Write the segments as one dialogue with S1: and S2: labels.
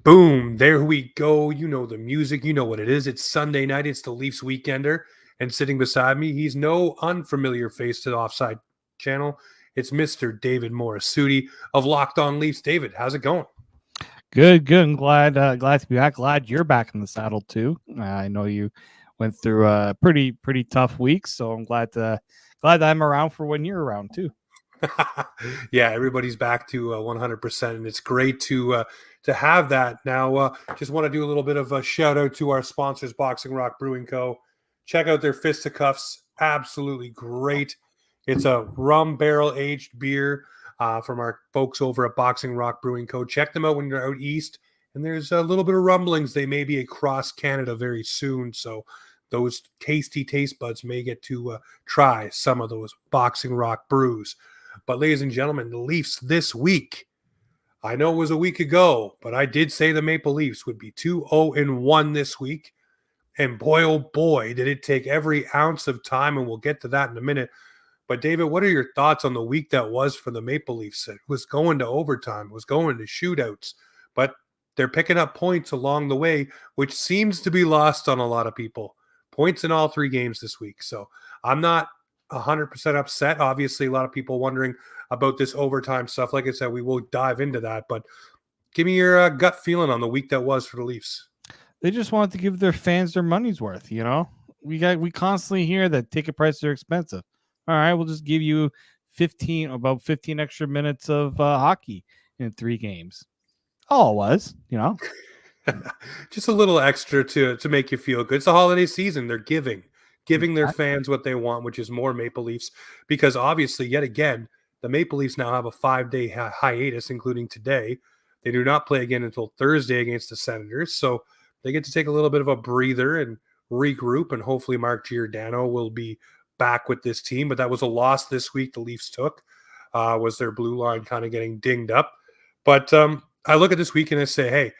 S1: Boom, there we go. You know the music. You know what it is. It's Sunday night. It's the Leafs Weekender. And sitting beside me, he's no unfamiliar face to the Offside channel. It's Mr. David Morassutti of Locked On Leafs. David, how's it going?
S2: Good. I'm glad to be back. Glad you're back in the saddle too. I know you went through a pretty tough week, so I'm glad that I'm around for when you're around too.
S1: Yeah, everybody's back to 100%, and it's great to have that. Now, just want to do a little bit of a shout out to our sponsors, Boxing Rock Brewing Co. Check out their fisticuffs, absolutely great. It's a rum barrel aged beer from our folks over at Boxing Rock Brewing Co. Check them out when you're out east, and there's a little bit of rumblings they may be across Canada very soon, so those tasty taste buds may get to try some of those Boxing Rock brews. But ladies and gentlemen, the Leafs this week, I know it was a week ago, but I did say the Maple Leafs would be 2-0-1 this week. And boy, oh boy, did it take every ounce of time, and we'll get to that in a minute. But David, what are your thoughts on the week that was for the Maple Leafs? It was going to overtime, it was going to shootouts, but they're picking up points along the way, which seems to be lost on a lot of people. Points in all three games this week. So I'm not 100% upset. Obviously, a lot of people wondering about this overtime stuff. Like I said, we will dive into that, but give me your gut feeling on the week that was for the Leafs.
S2: They just wanted to give their fans their money's worth. You know, we constantly hear that ticket prices are expensive. All right, we'll just give you about 15 extra minutes of hockey in 3 games. All it was, you know,
S1: just a little extra to make you feel good. It's the holiday season. They're giving their fans what they want, which is more Maple Leafs, because obviously, yet again, the Maple Leafs now have a 5-day hiatus, including today. They do not play again until Thursday against the Senators, so they get to take a little bit of a breather and regroup, and hopefully Mark Giordano will be back with this team. But that was a loss this week the Leafs took, was their blue line kind of getting dinged up. But I look at this week and I say, hey,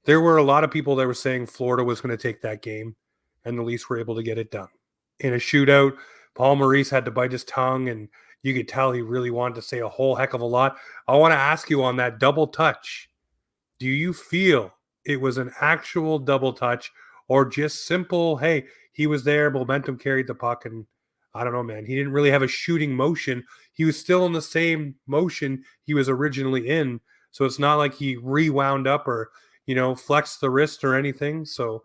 S1: there were a lot of people that were saying Florida was going to take that game, and the Leafs were able to get it done. In a shootout, Paul Maurice had to bite his tongue, and you could tell he really wanted to say a whole heck of a lot. I want to ask you on that double touch, do you feel it was an actual double touch or just simple, hey, he was there, momentum carried the puck, and I don't know, man, he didn't really have a shooting motion. He was still in the same motion he was originally in, so it's not like he rewound up or, flexed the wrist or anything. So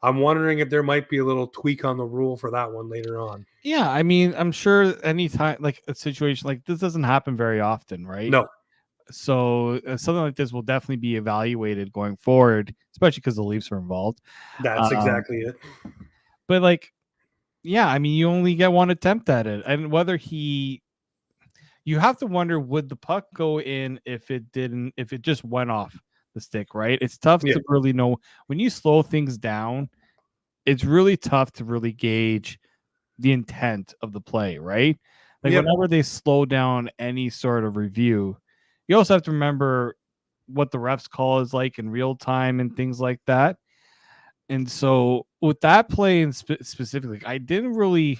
S1: I'm wondering if there might be a little tweak on the rule for that one later on.
S2: Yeah, I mean, I'm sure anytime like a situation like this doesn't happen very often, right?
S1: No.
S2: So something like this will definitely be evaluated going forward, especially because the Leafs are involved.
S1: That's exactly it.
S2: But yeah, I mean, you only get one attempt at it, and you have to wonder, would the puck go in if it just went off the stick, right? It's tough to really know when you slow things down. It's really tough to really gauge the intent of the play, right? Whenever they slow down any sort of review, you also have to remember what the refs call is like in real time and things like that. And so with that play in specifically, I didn't really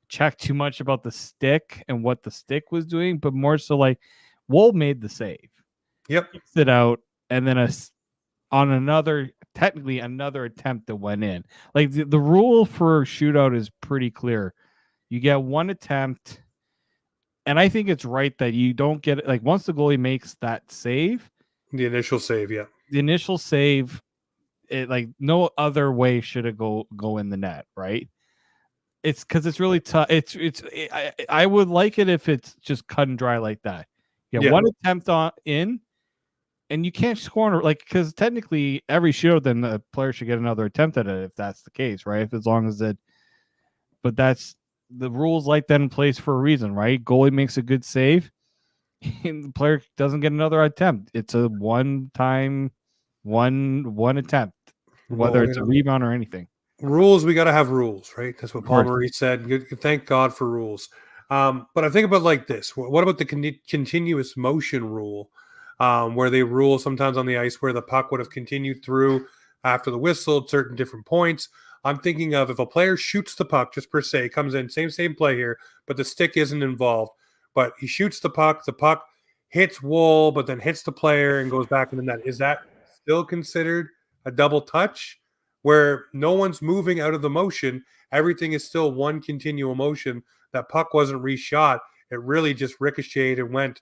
S2: check too much about the stick and what the stick was doing, but more so like Woll made the save.
S1: Yep.
S2: Kicks it out, and then on another attempt that went in. Like the rule for shootout is pretty clear. You get one attempt, and I think it's right that you don't get it. Like once the goalie makes that save,
S1: the initial save,
S2: it like no other way should it go in the net, right? It's because it's really tough. I would like it if it's just cut and dry like that. One attempt in, and you can't score because technically every shootout, then the player should get another attempt at it if that's the case, right? As long as it, but that's the rules like that in place for a reason, right? Goalie makes a good save, and the player doesn't get another attempt. It's a one-time, one attempt, whether it's a rebound or anything.
S1: Rules, we got to have rules, right? That's what Paul Maurice said. Thank God for rules. But I think about like this. What about the continuous motion rule, where they rule sometimes on the ice where the puck would have continued through after the whistle at certain different points? I'm thinking of if a player shoots the puck, just per se, comes in, same play here, but the stick isn't involved. But he shoots the puck hits Woll, but then hits the player and goes back in the net. Is that still considered a double touch where no one's moving out of the motion. Everything is still one continual motion. That puck wasn't reshot. It really just ricocheted and went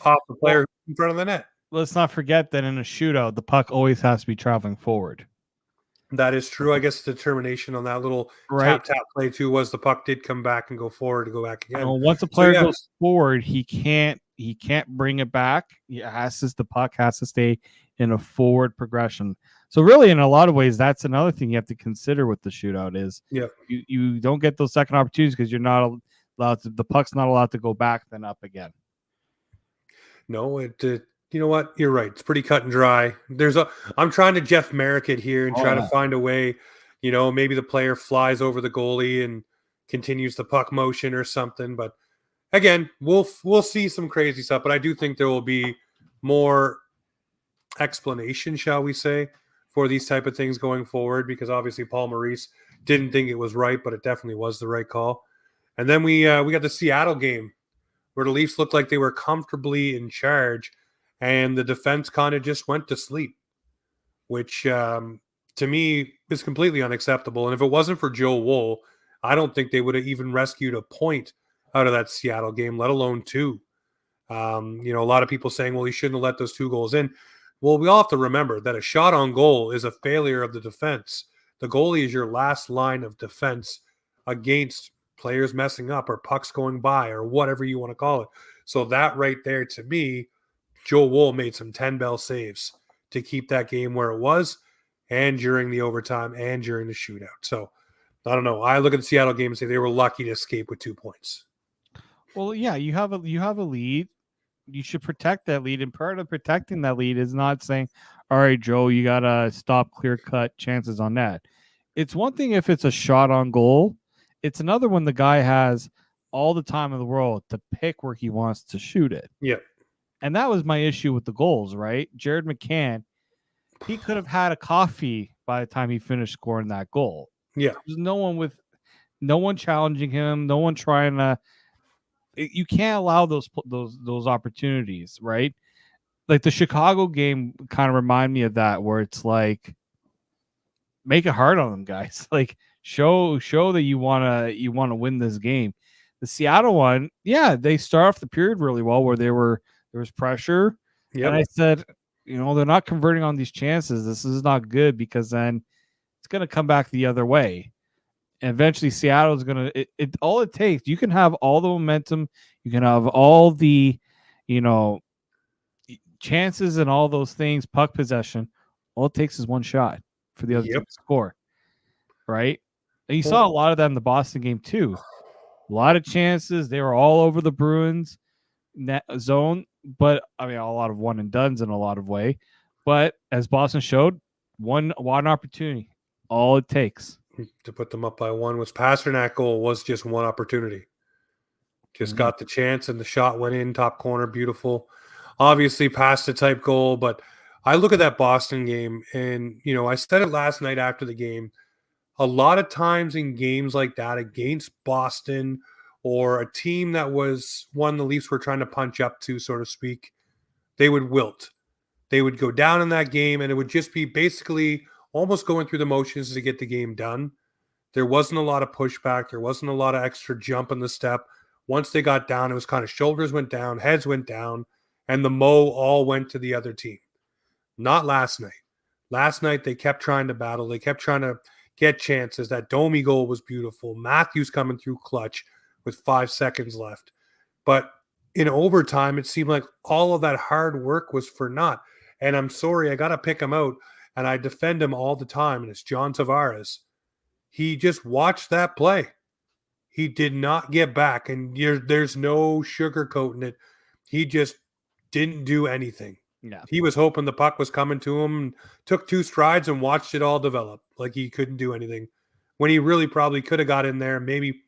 S1: off the player in front of the net.
S2: Let's not forget that in a shootout, the puck always has to be traveling forward.
S1: That is true. I guess the determination on that little
S2: Right.
S1: tap play too was the puck did come back and go forward to go back again.
S2: Once a player goes forward, he can't bring it back. The puck has to stay in a forward progression. So really, in a lot of ways, that's another thing you have to consider with the shootout is you don't get those second opportunities because you're not allowed to, the puck's not allowed to go back then up again.
S1: No, you know what? You're right. It's pretty cut and dry. I'm trying to Jeff Merrick it here and try to find a way, maybe the player flies over the goalie and continues the puck motion or something. But again, we'll see some crazy stuff. But I do think there will be more explanation, shall we say, for these type of things going forward, because obviously Paul Maurice didn't think it was right, but it definitely was the right call. And then we got the Seattle game where the Leafs looked like they were comfortably in charge, and the defense kind of just went to sleep, which to me is completely unacceptable. And if it wasn't for Joe Wool, I don't think they would have even rescued a point out of that Seattle game, let alone two. A lot of people saying, well, he shouldn't have let those 2 goals in. Well, we all have to remember that a shot on goal is a failure of the defense. The goalie is your last line of defense against players messing up or pucks going by or whatever you want to call it. So that right there, to me, Joe Wool made some 10-bell saves to keep that game where it was, and during the overtime and during the shootout. So I don't know. I look at the Seattle game and say they were lucky to escape with 2 points.
S2: Well, yeah, you have a lead. You should protect that lead, and part of protecting that lead is not saying, all right, Joe, you got to stop clear-cut chances on that. It's one thing if it's a shot on goal. It's another when the guy has all the time in the world to pick where he wants to shoot it.
S1: Yeah.
S2: And that was my issue with the goals, right? Jared McCann, he could have had a coffee by the time he finished scoring that goal.
S1: Yeah.
S2: There's no one challenging him, no one trying to. You can't allow those opportunities, right? Like the Chicago game kind of remind me of that, where it's like, make it hard on them, guys. Like show that you wanna win this game. The Seattle one, yeah, they start off the period really well, where there was pressure, and I said, they're not converting on these chances. This is not good, because then it's gonna come back the other way. And eventually Seattle's going to – all it takes – you can have all the momentum. You can have all the, chances and all those things, puck possession. All it takes is one shot for the other team to score, right? And you saw a lot of that in the Boston game too. A lot of chances. They were all over the Bruins net zone, but, a lot of one-and-dones in a lot of way. But as Boston showed, one opportunity, all it takes
S1: to put them up by 1 was Pasternak goal was just one opportunity. Just got the chance and the shot went in, top corner, beautiful. Obviously pasta type goal, but I look at that Boston game and, I said it last night after the game, a lot of times in games like that against Boston or a team that was one the Leafs were trying to punch up to, so to speak, they would wilt. They would go down in that game, and it would just be basically almost going through the motions to get the game done. There wasn't a lot of pushback. There wasn't a lot of extra jump in the step. Once they got down, it was kind of shoulders went down, heads went down, and the mo all went to the other team. Not last night. Last night, they kept trying to battle. They kept trying to get chances. That Domi goal was beautiful. Matthews coming through clutch with 5 seconds left. But in overtime, it seemed like all of that hard work was for naught. And I'm sorry, I got to pick him out. And I defend him all the time, and it's John Tavares. He just watched that play. He did not get back, and there's no sugarcoating it. He just didn't do anything.
S2: Yeah. He
S1: was hoping the puck was coming to him, and took 2 strides and watched it all develop like he couldn't do anything. When he really probably could have got in there, maybe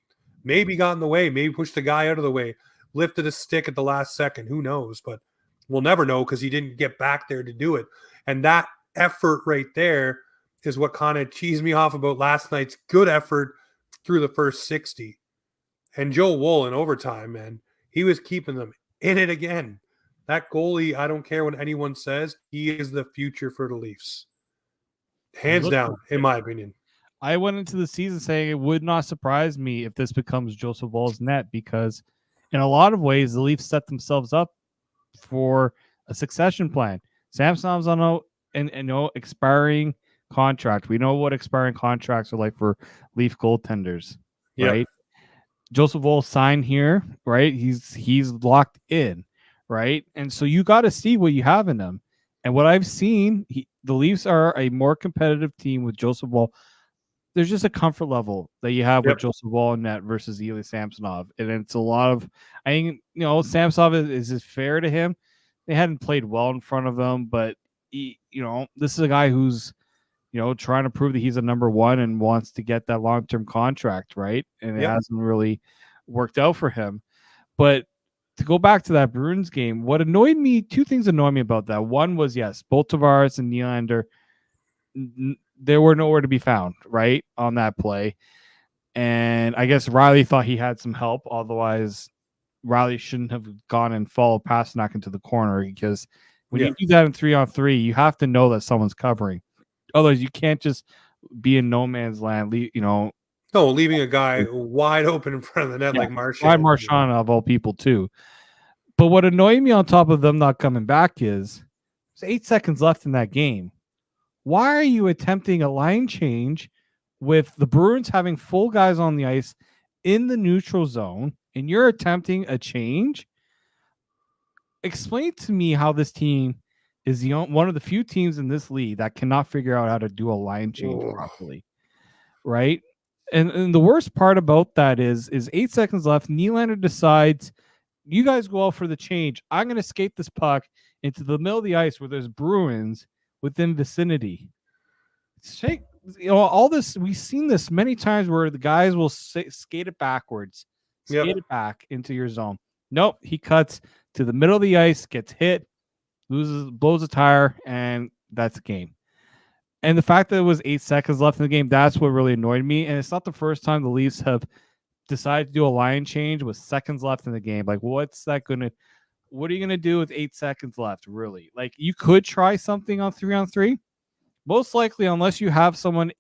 S1: got in the way, maybe pushed the guy out of the way, lifted a stick at the last second. Who knows? But we'll never know because he didn't get back there to do it. And that effort right there is what kind of cheesed me off about last night's good effort through the first 60. And Joe Wool in overtime, man, he was keeping them in it again. That goalie, I don't care what anyone says, he is the future for the Leafs. Hands down, in my opinion.
S2: I went into the season saying it would not surprise me if this becomes Joseph Woll's net, because in a lot of ways the Leafs set themselves up for a succession plan. Samsonov's on an expiring contract. We know what expiring contracts are like for Leaf goaltenders,
S1: Yep.
S2: right? Joseph Woll signed here, right? He's locked in, right? And so you got to see what you have in him. And what I've seen, the Leafs are a more competitive team with Joseph Woll. There's just a comfort level that you have with Joseph Woll and net versus Ilya Samsonov. And it's a lot of, I think, Samsonov is it fair to him? They hadn't played well in front of him, but this is a guy who's, trying to prove that he's a number one and wants to get that long-term contract, right? And it hasn't really worked out for him. But to go back to that Bruins game, what annoyed me, two things annoyed me about that. One was, yes, both Tavares and Nylander, they were nowhere to be found, right, on that play. And I guess Riley thought he had some help. Otherwise, Riley shouldn't have gone and followed Pasternak into the corner, because when you do that in 3-on-3, you have to know that someone's covering. Otherwise, you can't just be in no man's land,
S1: No, leaving a guy wide open in front of the net like Marchand.
S2: Ryan Marchand, of all people, too. But what annoyed me on top of them not coming back is there's 8 seconds left in that game. Why are you attempting a line change with the Bruins having full guys on the ice in the neutral zone, and you're attempting a change? Explain to me how this team is one of the few teams in this league that cannot figure out how to do a line change properly, right? And the worst part about that is 8 seconds left. Nylander decides, you guys go out for the change. I'm going to skate this puck into the middle of the ice where there's Bruins within vicinity. All this, we've seen this many times where the guys will skate it backwards, skate it back into your zone. Nope, he cuts to the middle of the ice, gets hit, blows a tire, and that's the game. And the fact that it was 8 seconds left in the game, that's what really annoyed me. And it's not the first time the Leafs have decided to do a line change with seconds left in the game. Like, what are you going to do with 8 seconds left, really? Like, you could try something on 3-on-3. Most likely, unless you have someone,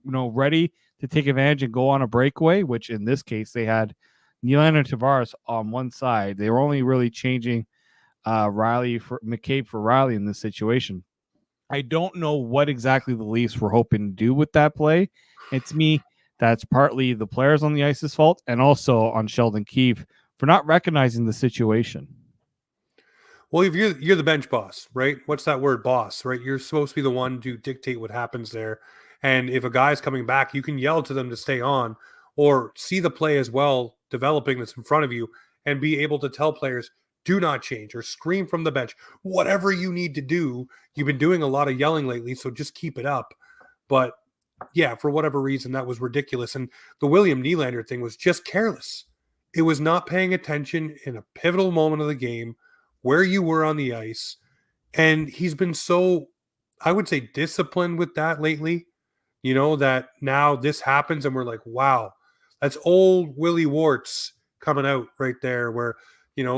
S2: ready to take advantage and go on a breakaway, which in this case, they had Nylander and Tavares on one side. They were only really changing McCabe for Riley in this situation. I don't know what exactly the Leafs were hoping to do with that play. And to me, that's partly the players on the ice's fault, and also on Sheldon Keefe for not recognizing the situation.
S1: Well, if you're the bench boss, right? What's that word, boss, right? You're supposed to be the one to dictate what happens there. And if a guy's coming back, you can yell to them to stay on, or see the play as well developing that's in front of you, and be able to tell players, do not change, or scream from the bench, whatever you need to do. You've been doing a lot of yelling lately, so just keep it up. But yeah, for whatever reason, that was ridiculous. And the William Nylander thing was just careless. It was not paying attention in a pivotal moment of the game where you were on the ice. And he's been so, I would say, disciplined with that lately, that now this happens and we're like, wow, that's old Willie Warts coming out right there, where,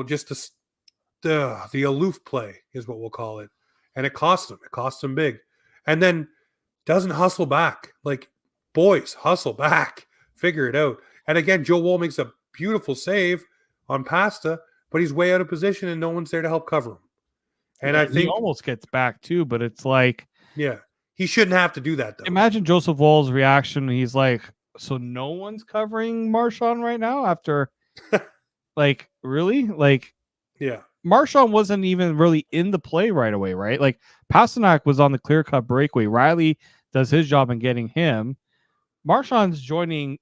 S1: just the aloof play is what we'll call it. And it cost him. It cost him big. And then doesn't hustle back. Like, boys, hustle back. Figure it out. And again, Joe Woll makes a beautiful save on Pasta, but he's way out of position and no one's there to help cover him. And I think
S2: he almost gets back too, but it's like,
S1: he shouldn't have to do that though.
S2: Imagine Joseph Woll's reaction. He's like, so no one's covering Marchand right now after like, really? Like, Marchand wasn't even really in the play right away, right? Like, Pasternak was on the clear-cut breakaway. Riley does his job in getting him. Marchand's joining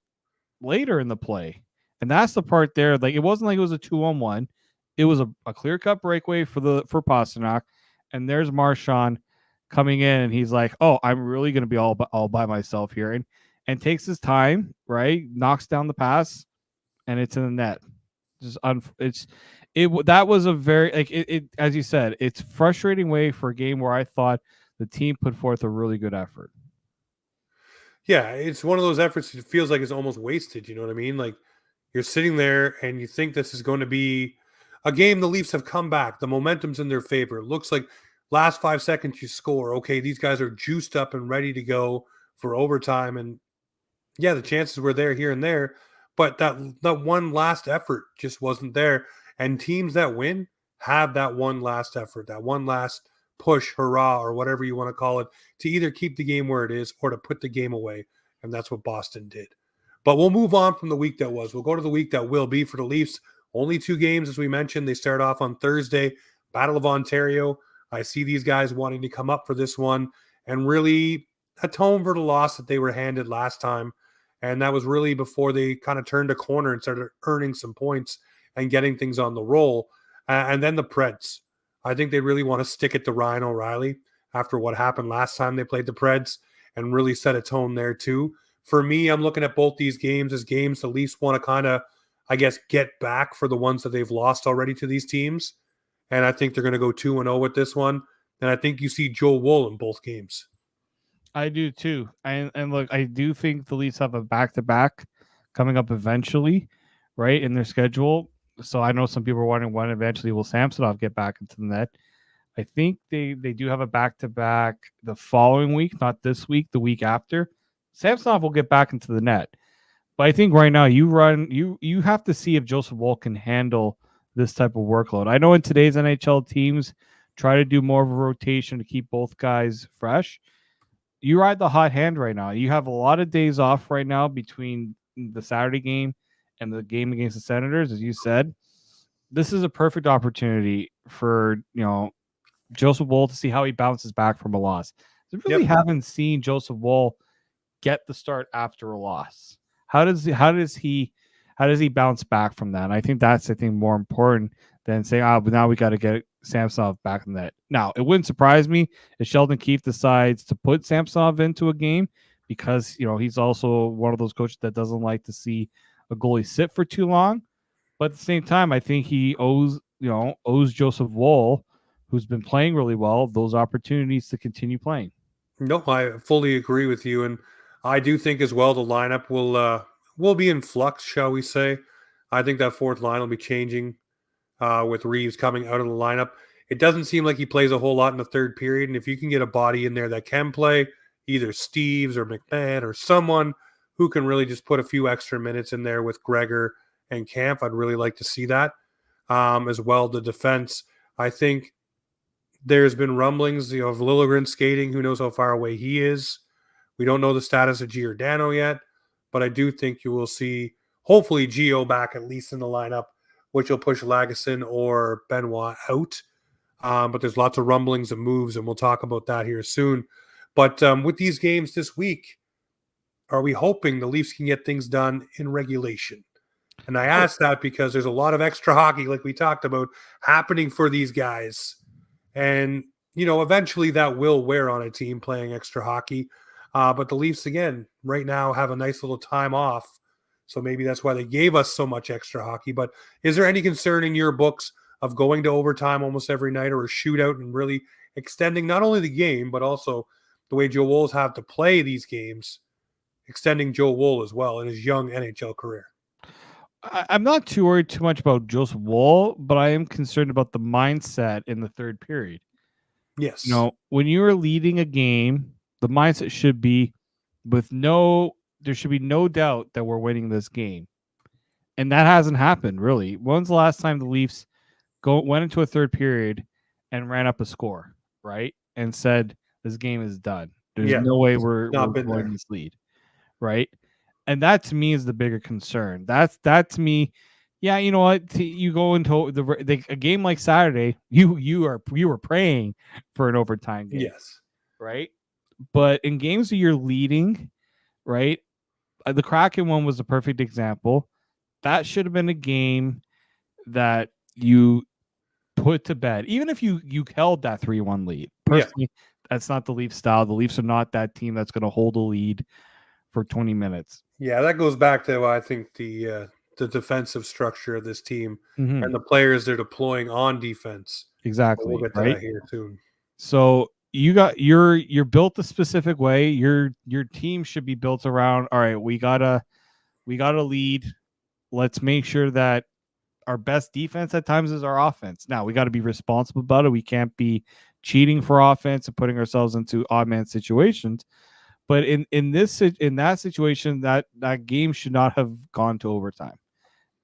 S2: later in the play. And that's the part there. Like, it wasn't like it was a 2-on-1. It was a clear-cut breakaway for Pasternak. And there's Marchand coming in, and he's like, oh, I'm really going to be all by myself here. And takes his time, right? Knocks down the pass, and it's in the net. That was a very, like, as you said, it's frustrating way for a game where I thought the team put forth a really good effort.
S1: Yeah, it's one of those efforts that feels like it's almost wasted. You know what I mean? Like, you're sitting there and you think this is going to be a game the Leafs have come back. The momentum's in their favor. It looks like last 5 seconds you score. Okay, these guys are juiced up and ready to go for overtime. And yeah, the chances were there here and there, but that one last effort just wasn't there. And teams that win have that one last effort, that one last push, hurrah, or whatever you want to call it, to either keep the game where it is or to put the game away. And that's what Boston did. But we'll move on from the week that was. We'll go to the week that will be for the Leafs. Only 2 games, as we mentioned. They start off on Thursday, Battle of Ontario. I see these guys wanting to come up for this one and really atone for the loss that they were handed last time. And that was really before they kind of turned a corner and started earning some points and getting things on the roll. And then the Preds. I think they really want to stick it to Ryan O'Reilly after what happened last time they played the Preds and really set a tone there too. For me, I'm looking at both these games as games the Leafs want to kind of, I guess, get back for the ones that they've lost already to these teams. And I think they're going to go 2-0 with this one. And I think you see Joe Wool in both games.
S2: I do too. And look, I do think the Leafs have a back-to-back coming up eventually, right, in their schedule. So I know some people are wondering when eventually will Samsonov get back into the net. I think they do have a back-to-back the following week, not this week, the week after. Samsonov will get back into the net. But I think right now you have to see if Joseph Woll can handle this type of workload. I know in today's NHL teams try to do more of a rotation to keep both guys fresh. You ride the hot hand right now. You have a lot of days off right now between the Saturday game and the game against the Senators, as you said. This is a perfect opportunity for, Joseph Woll to see how he bounces back from a loss. I really haven't seen Joseph Woll get the start after a loss. How does he bounce back from that? And I think that's more important than saying, but now we got to get Samsonov back in that. Now, it wouldn't surprise me if Sheldon Keefe decides to put Samsonov into a game because, he's also one of those coaches that doesn't like to see a goalie sit for too long. But at the same time, I think he owes Joseph Woll, who's been playing really well, those opportunities to continue playing.
S1: No, I fully agree with you. And I do think as well the lineup will be in flux, shall we say. I think that fourth line will be changing with Reeves coming out of the lineup. It doesn't seem like he plays a whole lot in the third period. And if you can get a body in there that can play, either Steves or McMahon or someone who can really just put a few extra minutes in there with Gregor and Camp, I'd really like to see that. As well, the defense, I think there's been rumblings of Liljegren skating. Who knows how far away he is? We don't know the status of Giordano yet, but I do think you will see, hopefully, Gio back at least in the lineup, which will push Lagesson or Benoit out. But there's lots of rumblings of moves, and we'll talk about that here soon. But with these games this week, are we hoping the Leafs can get things done in regulation? And I ask that because there's a lot of extra hockey, like we talked about, happening for these guys. And, eventually that will wear on a team playing extra hockey. But the Leafs, again, right now have a nice little time off. So maybe that's why they gave us so much extra hockey. But is there any concern in your books of going to overtime almost every night or a shootout and really extending not only the game, but also the way Joe Woll's have to play these games, extending Joe Woll as well in his young NHL career?
S2: I'm not too worried too much about Joseph Woll, but I am concerned about the mindset in the third period.
S1: Yes.
S2: When you are leading a game, the mindset should be there should be no doubt that we're winning this game. And that hasn't happened, really. When's the last time the Leafs went into a third period and ran up a score, right? And said, this game is done. There's no way we're blowing this lead, right? And that to me is the bigger concern. That to me, yeah, you know what? You go into a game like Saturday, you were praying for an overtime game,
S1: yes,
S2: right? But in games that you're leading, right? The Kraken one was a perfect example. That should have been a game that you put to bed, even if you held that 3-1 lead. Personally, that's not the Leafs style. The Leafs are not that team that's going to hold a lead for 20 minutes.
S1: Yeah, that goes back to, I think, the defensive structure of this team and the players they're deploying on defense.
S2: Exactly.
S1: We'll get to that here soon.
S2: So you're built a specific way. Your team should be built around, all right, we gotta lead. Let's make sure that our best defense at times is our offense. Now we got to be responsible about it. We can't be cheating for offense and putting ourselves into odd man situations. But in that situation, that game should not have gone to overtime.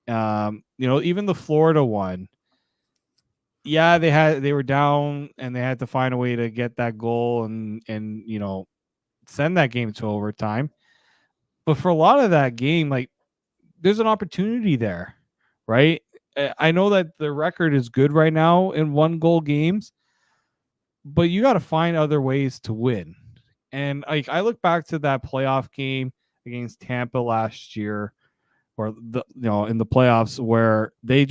S2: Even the Florida one, yeah, they were down and they had to find a way to get that goal and send that game to overtime. But for a lot of that game, like, there's an opportunity there, right? I know that the record is good right now in 1-goal games, but you got to find other ways to win. And I look back to that playoff game against Tampa last year, or in the playoffs, where they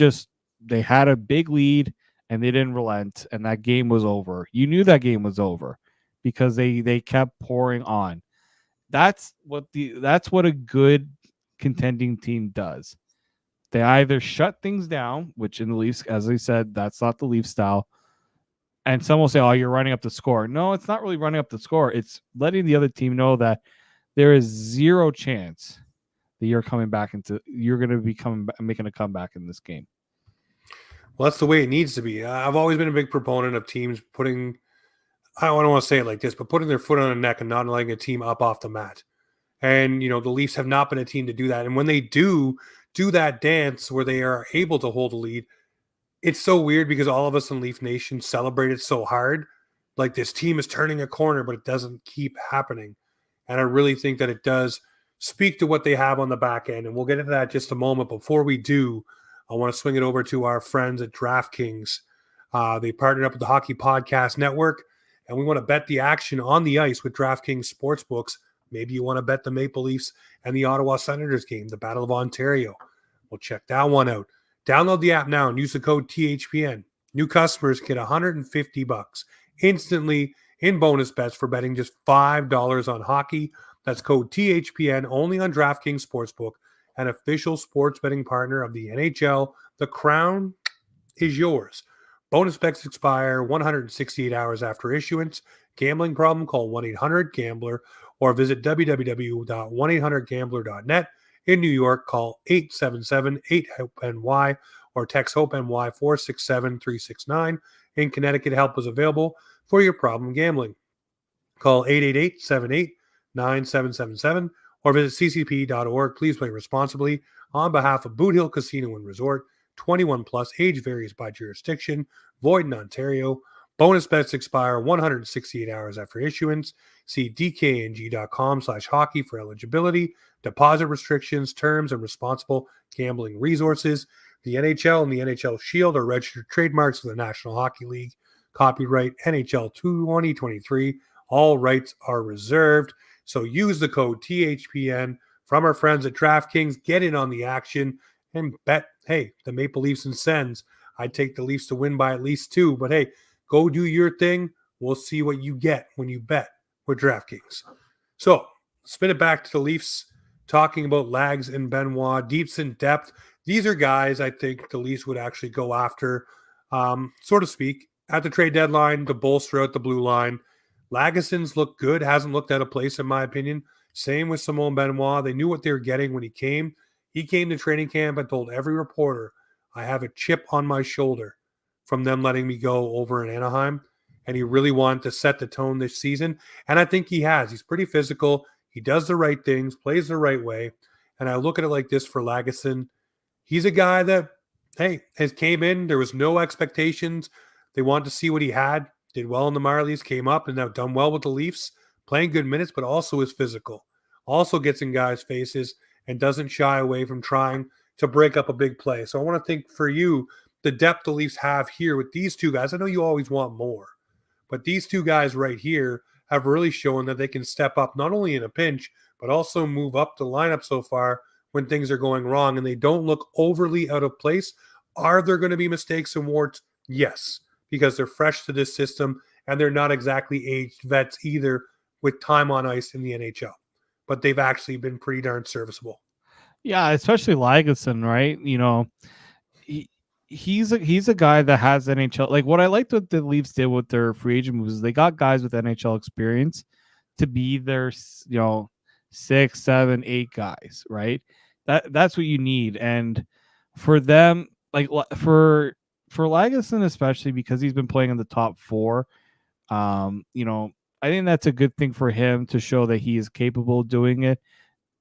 S2: had a big lead and they didn't relent, and that game was over. You knew that game was over because they kept pouring on. That's what a good contending team does. They either shut things down, which in the Leafs, as I said, that's not the Leaf style. And some will say, "Oh, you're running up the score." No, it's not really running up the score. It's letting the other team know that there is zero chance that you're going to be making a comeback in this game.
S1: Well, that's the way it needs to be. I've always been a big proponent of teams putting, I don't want to say it like this, but putting their foot on the neck and not letting a team up off the mat. And, the Leafs have not been a team to do that. And when they do that dance where they are able to hold a lead, it's so weird because all of us in Leaf Nation celebrate it so hard. Like, this team is turning a corner, but it doesn't keep happening. And I really think that it does speak to what they have on the back end. And we'll get into that in just a moment. Before we do, I want to swing it over to our friends at DraftKings. They partnered up with the Hockey Podcast Network, and we want to bet the action on the ice with DraftKings Sportsbooks. Maybe you want to bet the Maple Leafs and the Ottawa Senators game, the Battle of Ontario. We'll check that one out. Download the app now and use the code THPN. New customers get $150 instantly in bonus bets for betting just $5 on hockey. That's code THPN only on DraftKings Sportsbook, an official sports betting partner of the NHL. The crown is yours. Bonus bets expire 168 hours after issuance. Gambling problem? Call 1-800-GAMBLER or visit www.1800gambler.net. In New York, call 877-8-HOPE-NY or text HOPE-NY 467-369. In Connecticut, help is available for your problem gambling. Call 888-78-9777 or visit ccp.org. Please play responsibly. On behalf of Boot Hill Casino and Resort, 21 plus, age varies by jurisdiction, void in Ontario. Bonus bets expire 168 hours after issuance. See dkng.com/hockey for eligibility, deposit restrictions, terms, and responsible gambling resources. The NHL and the NHL Shield are registered trademarks of the National Hockey League. Copyright NHL 2023. All rights are reserved. So use the code THPN from our friends at DraftKings. Get in on the action and bet, hey, the Maple Leafs and Sens. I'd take the Leafs to win by at least 2. But, hey, go do your thing. We'll see what you get when you bet with DraftKings. So, spin it back to the Leafs, talking about Lags and Benoit, deeps in depth. These are guys I think the Leafs would actually go after, so to speak, at the trade deadline to bolster out the blue line. Lagesson's looked good, hasn't looked out of place in my opinion. Same with Simone Benoit. They knew what they were getting when he came. He came to training camp and told every reporter, I have a chip on my shoulder from them letting me go over in Anaheim. And he really wanted to set the tone this season. And I think he has. He's pretty physical. He does the right things, plays the right way. And I look at it like this for Lagesson. He's a guy that, hey, has came in. There was no expectations. They wanted to see what he had. Did well in the minor leagues, came up, and now done well with the Leafs. Playing good minutes, but also is physical. Also gets in guys' faces and doesn't shy away from trying to break up a big play. So I want to think for you, the depth the Leafs have here with these two guys. I know you always want more, but these two guys right here have really shown that they can step up not only in a pinch, but also move up the lineup so far when things are going wrong and they don't look overly out of place. Are there going to be mistakes and warts? Yes, because they're fresh to this system and they're not exactly aged vets either with time on ice in the NHL, but they've actually been pretty darn serviceable.
S2: Yeah, especially Lagesson, right? You know, he's a guy that has NHL. Like, what I liked what the Leafs did with their free agent moves is they got guys with NHL experience to be their, 6, 7, 8 guys, right? That's what you need. And for them, like for Lagesson, especially because he's been playing in the top four. I think that's a good thing for him to show that he is capable of doing it.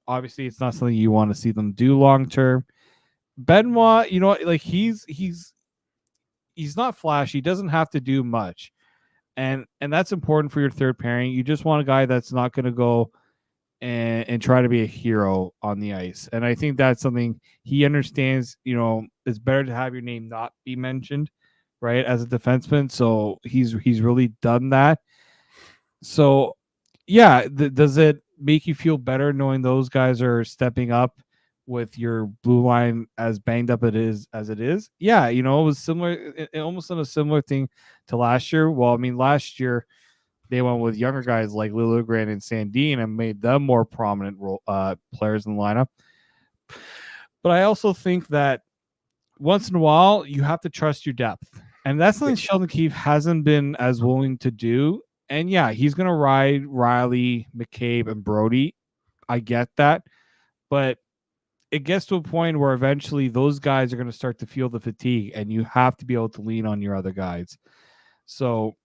S2: Obviously, it's not something you want to see them do long term. Benoit, like he's not flashy. He doesn't have to do much, and that's important for your third pairing. You just want a guy that's not going to go and try to be a hero on the ice. And I think that's something he understands. It's better to have your name not be mentioned, right, as a defenseman. So he's really done that. So yeah, does it make you feel better knowing those guys are stepping up with your blue line as banged up as it is? Yeah, it was similar, almost on a similar thing to last year. Well, I mean, last year they went with younger guys like Liljegren and Sandin and made them more prominent players in the lineup. But I also think that once in a while you have to trust your depth, and that's something Sheldon Keefe hasn't been as willing to do. And yeah, he's going to ride Riley, McCabe, and Brody. I get that. But it gets to a point where eventually those guys are going to start to feel the fatigue, and you have to be able to lean on your other guys. So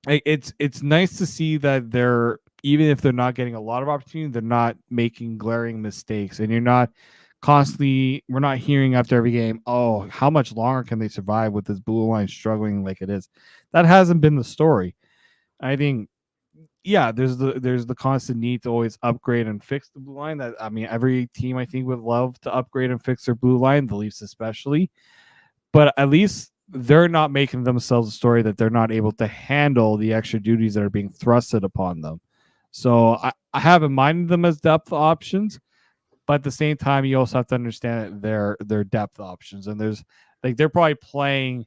S2: it's nice to see that they're, even if they're not getting a lot of opportunity, they're not making glaring mistakes, and we're not hearing after every game, oh, how much longer can they survive with this blue line struggling like it is? That hasn't been the story. I think, yeah, there's the constant need to always upgrade and fix the blue line. That, I mean, every team I think would love to upgrade and fix their blue line, the Leafs especially. But at least they're not making themselves a story that they're not able to handle the extra duties that are being thrusted upon them. So I haven't minded them as depth options, but at the same time, you also have to understand that they're depth options, and they're probably playing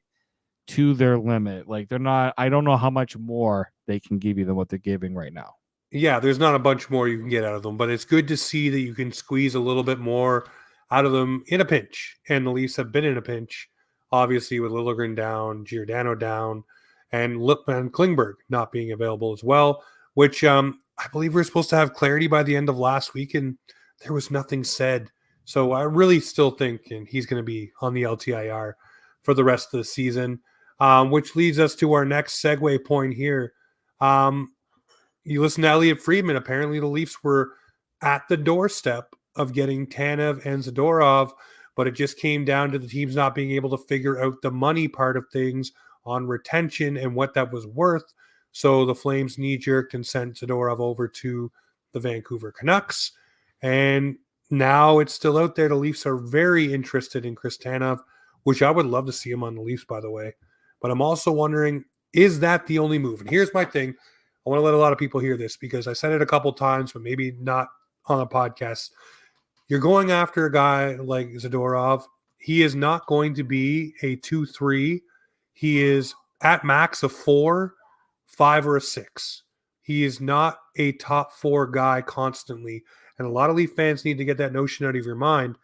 S2: to their limit. Like, they're not. I don't know how much more they can give you than what they're giving right now.
S1: Yeah, there's not a bunch more you can get out of them, but it's good to see that you can squeeze a little bit more out of them in a pinch. And the Leafs have been in a pinch, obviously, with Liljegren down, Giordano down, and Lippmann Klingberg not being available as well, which I believe we are supposed to have clarity by the end of last week, and there was nothing said. So I really still think and he's going to be on the LTIR for the rest of the season, which leads us to our next segue point here. You listen to Elliot Friedman. Apparently, the Leafs were at the doorstep of getting Tanev and Zadorov, but it just came down to the teams not being able to figure out the money part of things on retention and what that was worth. So the Flames knee-jerked and sent Zadorov over to the Vancouver Canucks. And now it's still out there. The Leafs are very interested in Chris Tanev, which I would love to see him on the Leafs, by the way. But I'm also wondering, is that the only move? And here's my thing. I want to let a lot of people hear this because I said it a couple times, but maybe not on a podcast. You're going after a guy like Zadorov. He is not going to be a 2-3. He is at max a 4, 5, or a 6. He is not a top 4 guy constantly. And a lot of Leaf fans need to get that notion out of your mind,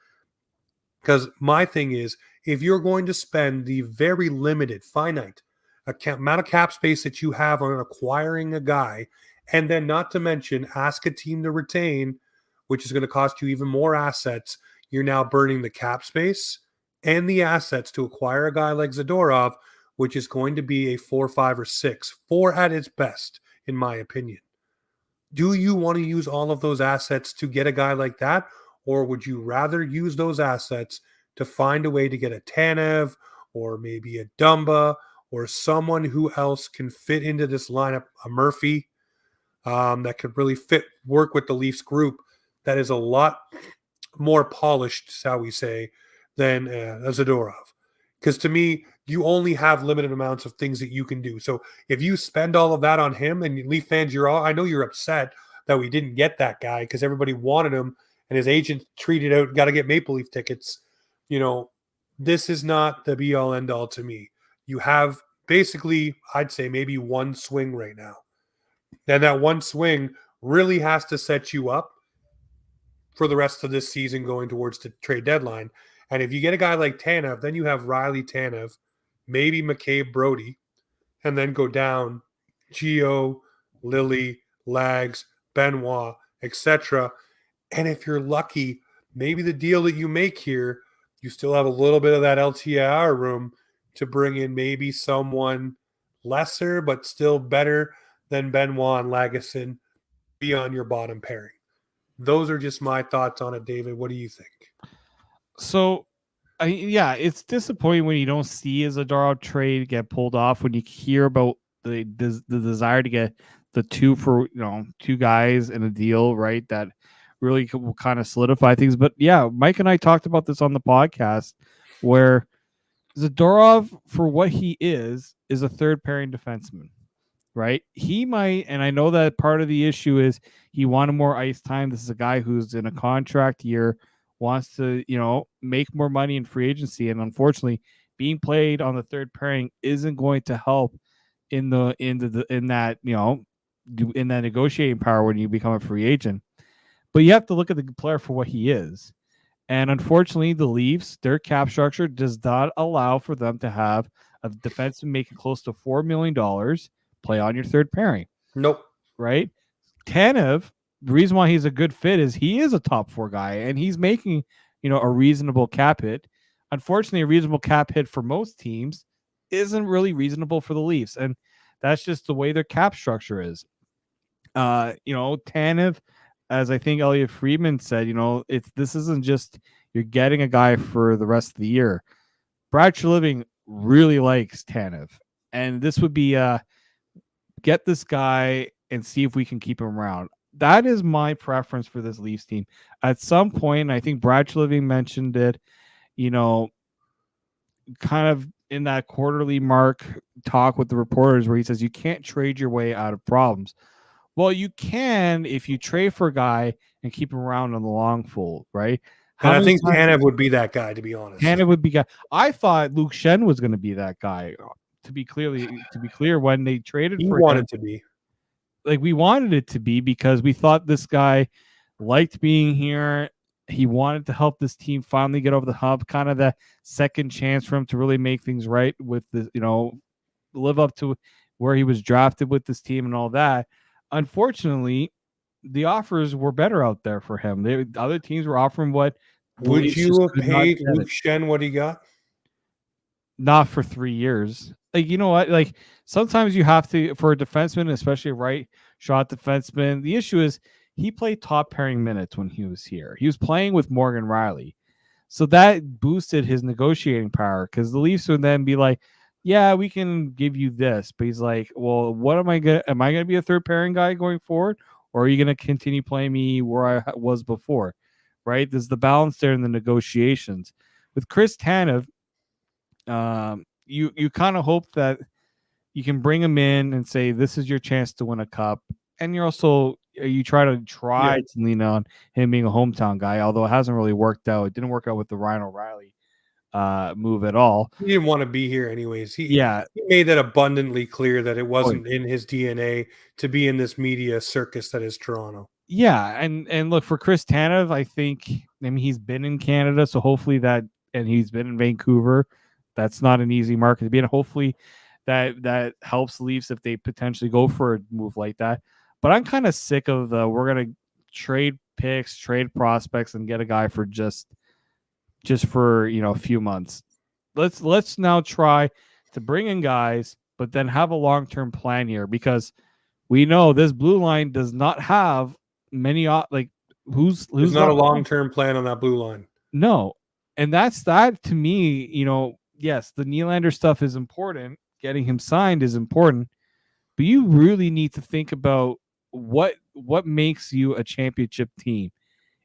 S1: because my thing is, if you're going to spend the very limited, finite amount of cap space that you have on acquiring a guy, and then not to mention ask a team to retain, which is going to cost you even more assets, you're now burning the cap space and the assets to acquire a guy like Zadorov, which is going to be a 4, 5, or 6, 4 at its best, in my opinion. Do you want to use all of those assets to get a guy like that? Or would you rather use those assets to find a way to get a Tanev or maybe a Dumba or someone who else can fit into this lineup, a Murphy, that could really work with the Leafs group that is a lot more polished, shall we say, than a Zadorov? Because to me, you only have limited amounts of things that you can do. So if you spend all of that on him, and Leaf fans, I know you're upset that we didn't get that guy because everybody wanted him and his agent treated out, got to get Maple Leaf tickets. This is not the be all end all to me. You have basically, I'd say maybe one swing right now. And that one swing really has to set you up for the rest of this season going towards the trade deadline. And if you get a guy like Tanev, then you have Riley, Tanev, maybe McCabe, Brody, and then go down Gio, Lily, Lags, Benoit, etc. And if you're lucky, maybe the deal that you make here you still have a little bit of that LTIR room to bring in maybe someone lesser but still better than Benoit and Lagesson be on your bottom pairing. Those are just my thoughts on it, David. What do you think?
S2: So, it's disappointing when you don't see a Zadorov trade get pulled off, when you hear about the desire to get the two guys in a deal, right? That really will kind of solidify things. But yeah, Mike and I talked about this on the podcast, where Zadorov, for what he is a third pairing defenseman, right? He might, and I know that part of the issue is he wanted more ice time. This is a guy who's in a contract year, wants to, make more money in free agency, and unfortunately, being played on the third pairing isn't going to help in that negotiating power when you become a free agent. But you have to look at the player for what he is. And unfortunately, the Leafs, their cap structure does not allow for them to have a defenseman making close to $4 million play on your third pairing.
S1: Nope.
S2: Right? Tanev, the reason why he's a good fit is he is a top 4 guy, and he's making, a reasonable cap hit. Unfortunately, a reasonable cap hit for most teams isn't really reasonable for the Leafs, and that's just the way their cap structure is. Tanev, as I think Elliot Friedman said, this isn't just you're getting a guy for the rest of the year. Brad Treliving really likes Tanev, and this would be get this guy and see if we can keep him around. That is my preference for this Leafs team. At some point, I think Brad Treliving mentioned it, kind of in that quarterly mark talk with the reporters, where he says you can't trade your way out of problems. Well, you can if you trade for a guy and keep him around on the long full, right?
S1: And I think Tanev would be that guy, to be honest.
S2: Tanev would be guy. I thought Luke Shen was going to be that guy. To be clear, when they traded for
S1: wanted
S2: him,
S1: to be.
S2: Like, we wanted it to be, because we thought this guy liked being here. He wanted to help this team finally get over the hump, kind of the second chance for him to really make things right with the, live up to where he was drafted with this team and all that. Unfortunately, the offers were better out there for him. Other teams were offering what.
S1: Would you have paid Luke Shen what he got?
S2: Not for 3 years. Like, you know what? Like, sometimes you have to, for a defenseman, especially a right shot defenseman. The issue is he played top pairing minutes when he was here. He was playing with Morgan Riley. So that boosted his negotiating power, because the Leafs would then be like, yeah, we can give you this. But he's like, well, what am I going to be a third pairing guy going forward? Or are you going to continue playing me where I was before? Right? There's the balance there in the negotiations. With Chris Tanev, you kind of hope that you can bring him in and say, this is your chance to win a cup. And you try to lean on him being a hometown guy, although it hasn't really worked out. It didn't work out with the Ryan O'Reilly move at all.
S1: He didn't want to be here anyways. He made that abundantly clear that it wasn't in his DNA to be in this media circus that is Toronto.
S2: Yeah, and look, for Chris Tanev, I mean, he's been in Canada, so hopefully and he's been in Vancouver. That's not an easy market to be in. Hopefully that helps Leafs if they potentially go for a move like that. But I'm kind of sick of we're going to trade picks, trade prospects, and get a guy for just for, a few months. Let's now try to bring in guys, but then have a long-term plan here, because we know this blue line does not have many, who's
S1: not a long-term plan on that blue line.
S2: No. And that to me, yes, the Nylander stuff is important. Getting him signed is important, but you really need to think about what makes you a championship team.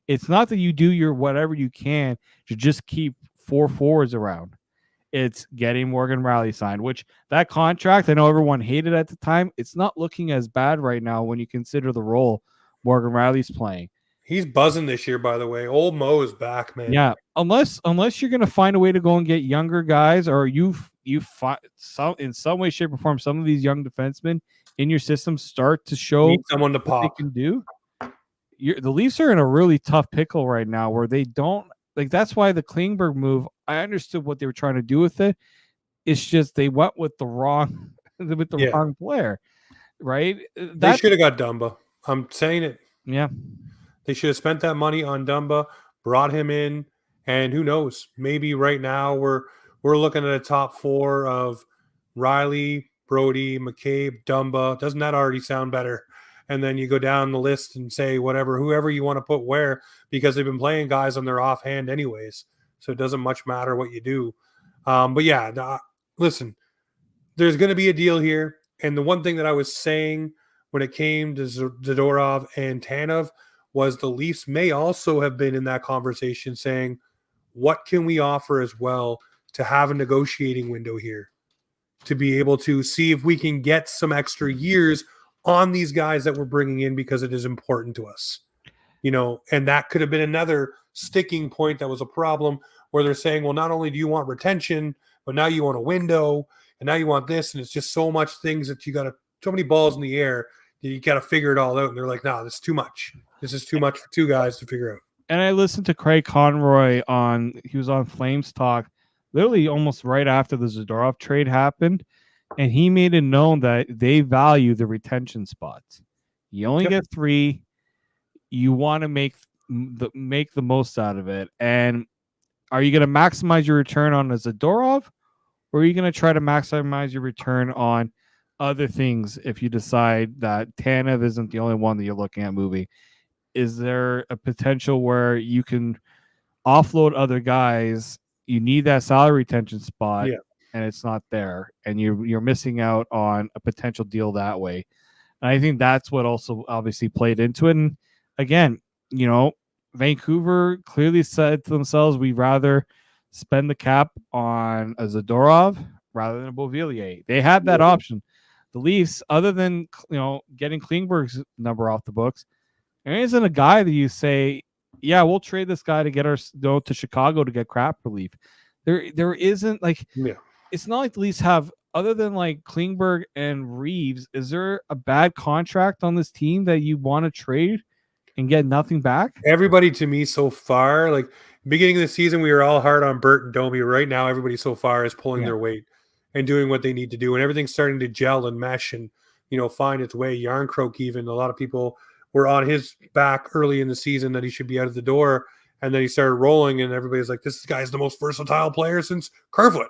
S2: It's not that you do your whatever you can to just keep 4 forwards around. It's getting Morgan Riley signed, which that contract, I know everyone hated at the time. It's not looking as bad right now when you consider the role Morgan Riley's playing.
S1: He's buzzing this year, by the way. Old Mo is back, man.
S2: Yeah, unless you're going to find a way to go and get younger guys, or you find in some way, shape, or form, some of these young defensemen in your system start to show
S1: someone to pop.
S2: They can do. The Leafs are in a really tough pickle right now, where they don't That's why the Klingberg move. I understood what they were trying to do with it. It's just they went with the wrong wrong player, right?
S1: They should have got Dumba. I'm saying it.
S2: Yeah.
S1: They should have spent that money on Dumba, brought him in, And who knows? Maybe right now we're looking at a top four of Riley, Brody, McCabe, Dumba. Doesn't that already sound better? And then you go down the list and say whoever you want to put where, because they've been playing guys on their offhand anyways. So it doesn't much matter what you do. But yeah, listen, there's going to be a deal here. And the one thing that I was saying when it came to Zadorov and Tanev was the Leafs may also have been in that conversation saying, what can we offer as well to have a negotiating window here to be able to see if we can get some extra years on these guys that we're bringing in because it is important to us. And that could have been another sticking point that was a problem where they're saying, well, not only do you want retention, but now you want a window and now you want this. And it's just so much things that so many balls in the air that you got to figure it all out. And they're like, no, this is too much. This is too much for two guys to figure out.
S2: And I listened to Craig Conroy he was on Flames Talk literally almost right after the Zadorov trade happened. And he made it known that they value the retention spots. You only get 3. You want to make the most out of it. And are you going to maximize your return on a Zadorov, or are you going to try to maximize your return on other things if you decide that Tanev isn't the only one that you're looking at moving? Is there a potential where you can offload other guys? You need that salary retention spot, and it's not there, and you're missing out on a potential deal that way. And I think that's what also obviously played into it. And again, Vancouver clearly said to themselves, we'd rather spend the cap on a Zadorov rather than a Beauvillier. They had that option. The Leafs, other than getting Klingberg's number off the books, there isn't a guy that you say, yeah, we'll trade this guy to get our to Chicago to get crap relief. There isn't it's not like the Leafs have, other than like Klingberg and Reeves, is there a bad contract on this team that you want to trade and get nothing back?
S1: Everybody to me so far, like beginning of the season, we were all hard on Bert and Domi. Right now, everybody so far is pulling their weight and doing what they need to do, and everything's starting to gel and mesh and find its way. Yarncroke, even a lot of people were on his back early in the season that he should be out of the door, and then he started rolling, and everybody's like, "This guy's the most versatile player since Kerfoot."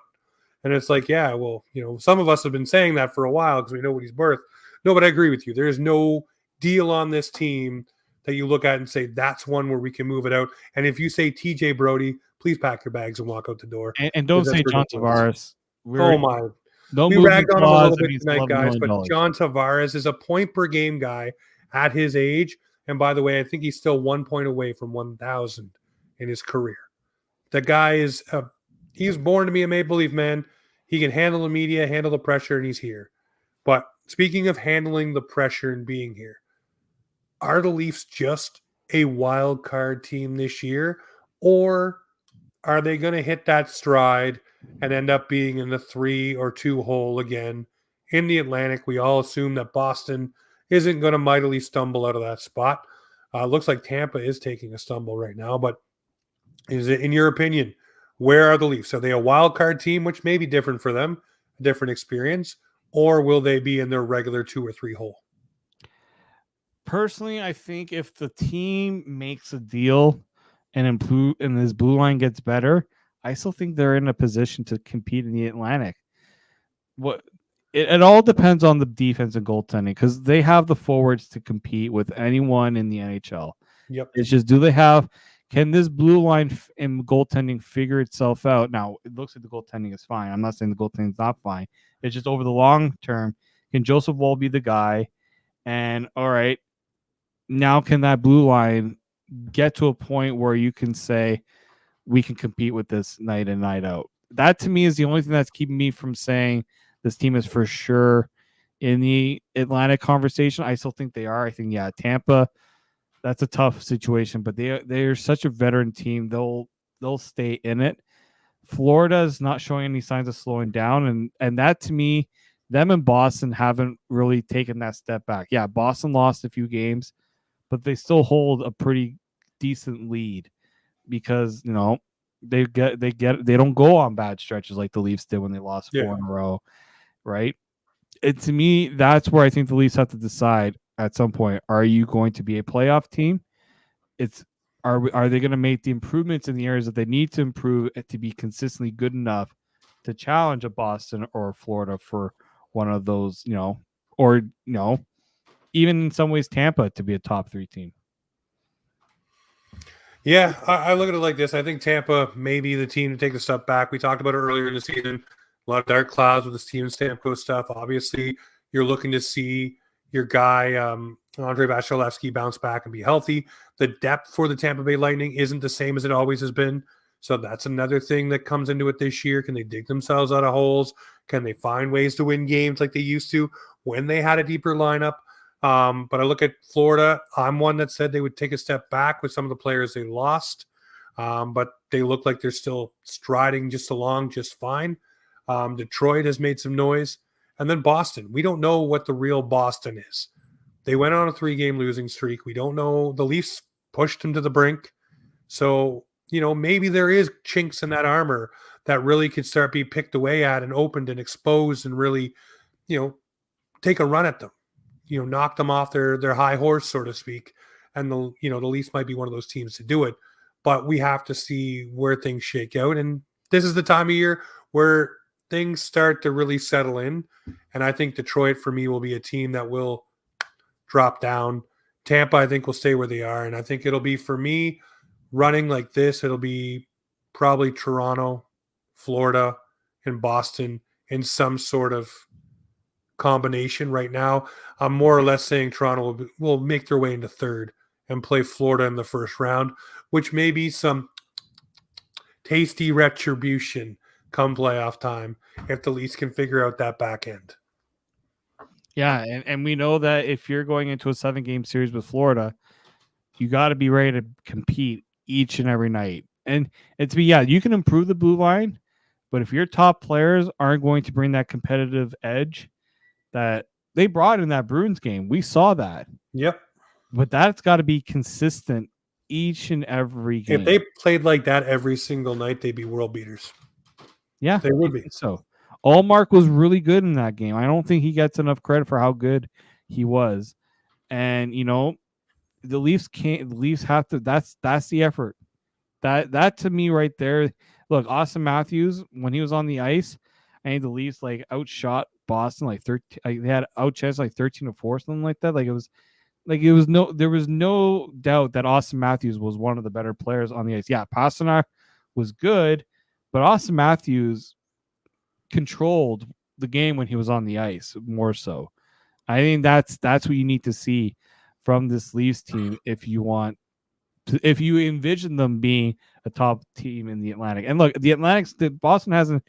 S1: And it's like, yeah, well, some of us have been saying that for a while because we know what he's worth. No, but I agree with you. There is no deal on this team that you look at and say, that's one where we can move it out. And if you say TJ Brody, please pack your bags and walk out the door.
S2: And don't say John Tavares.
S1: Oh, my. We ragged on him a little bit tonight, guys, but John Tavares is a point per game guy at his age. And by the way, I think he's still 1 point away from 1,000 in his career. The guy is he's born to be a Maple Leaf man. He can handle the media, handle the pressure, and he's here. But speaking of handling the pressure and being here, are the Leafs just a wild card team this year, or are they going to hit that stride and end up being in the 3 or 2 hole again in the Atlantic? We all assume that Boston isn't going to mightily stumble out of that spot. Looks like Tampa is taking a stumble right now, but is it, in your opinion, where are the Leafs? Are they a wild card team, which may be different for them, a different experience, or will they be in their regular 2 or 3 hole?
S2: Personally, I think if the team makes a deal and this blue line gets better, I still think they're in a position to compete in the Atlantic. It all depends on the defense and goaltending, because they have the forwards to compete with anyone in the NHL.
S1: Yep.
S2: It's just, can this blue line and goaltending figure itself out? Now, it looks like the goaltending is fine. I'm not saying the goaltending is not fine. It's just over the long term, can Joseph Woll be the guy? And all right, now can that blue line get to a point where you can say we can compete with this night in, night out? That to me is the only thing that's keeping me from saying this team is for sure in the Atlantic conversation. I still think they are. I think, Tampa, that's a tough situation, but they're such a veteran team. They'll stay in it. Florida is not showing any signs of slowing down, and that to me, them and Boston haven't really taken that step back. Yeah, Boston lost a few games, but they still hold a pretty decent lead because they don't go on bad stretches like the Leafs did when they lost 4 in a row, right? To me, that's where I think the Leafs have to decide at some point: are you going to be a playoff team? are they going to make the improvements in the areas that they need to improve to be consistently good enough to challenge a Boston or Florida for one of those, or even in some ways Tampa to be a top 3 team.
S1: Yeah, I look at it like this. I think Tampa may be the team to take a step back. We talked about it earlier in the season. A lot of dark clouds with the Steven Stamkos stuff. Obviously, you're looking to see your guy Andre Vasilevsky bounce back and be healthy. The depth for the Tampa Bay Lightning isn't the same as it always has been. So that's another thing that comes into it this year. Can they dig themselves out of holes? Can they find ways to win games like they used to when they had a deeper lineup? But I look at Florida. I'm one that said they would take a step back with some of the players they lost, but they look like they're still striding just along just fine. Detroit has made some noise. And then Boston. We don't know what the real Boston is. They went on a 3-game losing streak. We don't know. The Leafs pushed them to the brink. So, maybe there is chinks in that armor that really could start being picked away at and opened and exposed and really, take a run at them. Knock them off their high horse, so to speak. And the Leafs might be one of those teams to do it. But we have to see where things shake out. And this is the time of year where things start to really settle in. And I think Detroit, for me, will be a team that will drop down. Tampa, I think, will stay where they are. And I think it'll be, for me, running like this, it'll be probably Toronto, Florida, and Boston in some sort of combination right now. I'm more or less saying Toronto will make their way into third and play Florida in the first round, which may be some tasty retribution come playoff time if the Leafs can figure out that back end.
S2: Yeah, and we know that if you're going into a 7-game series with Florida, you got to be ready to compete each and every night. And you can improve the blue line, but if your top players aren't going to bring that competitive edge that they brought in that Bruins game, we saw that.
S1: Yep.
S2: But that's got to be consistent each and every game.
S1: If they played like that every single night, they'd be world beaters.
S2: Yeah,
S1: they would be.
S2: So Allmark was really good in that game. I don't think he gets enough credit for how good he was. And the Leafs can't. The Leafs have to. That's the effort. That to me right there. Look, Austin Matthews, when he was on the ice, I think the Leafs outshot Boston 13. They had outchanced 13-4, something like that. There was no doubt that Austin Matthews was one of the better players on the ice. Yeah, Pastrnak was good, but Austin Matthews controlled the game when he was on the ice more so. I think that's what you need to see from this Leafs team if you envision them being a top team in the Atlantic. And look, Boston hasn't.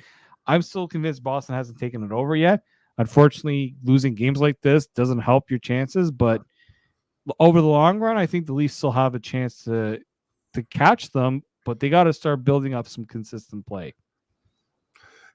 S2: I'm still convinced Boston hasn't taken it over yet. Unfortunately, losing games like this doesn't help your chances, but over the long run, I think the Leafs still have a chance to catch them, but they got to start building up some consistent play.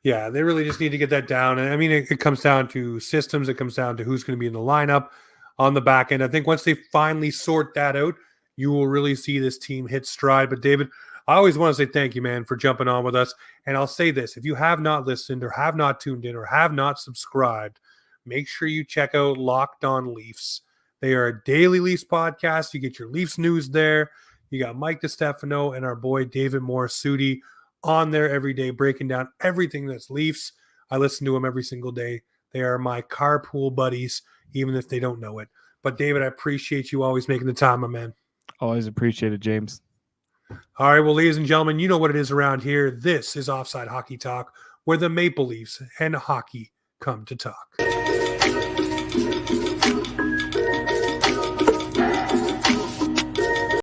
S1: Yeah, they really just need to get that down. And I mean, it comes down to systems. It comes down to who's going to be in the lineup on the back end. I think once they finally sort that out, you will really see this team hit stride. But David, I always want to say thank you, man, for jumping on with us. And I'll say this, if you have not listened or have not tuned in or have not subscribed, make sure you check out Locked On Leafs. They are a daily Leafs podcast. You get your Leafs news there. You got Mike DiStefano and our boy David Morassutti on there every day, breaking down everything that's Leafs. I listen to them every single day. They are my carpool buddies, even if they don't know it. But David, I appreciate you always making the time, my man.
S2: Always appreciate it, James.
S1: All right, well, ladies and gentlemen, you know what it is around here. This is Offside Hockey Talk, where the Maple Leafs and hockey come to talk.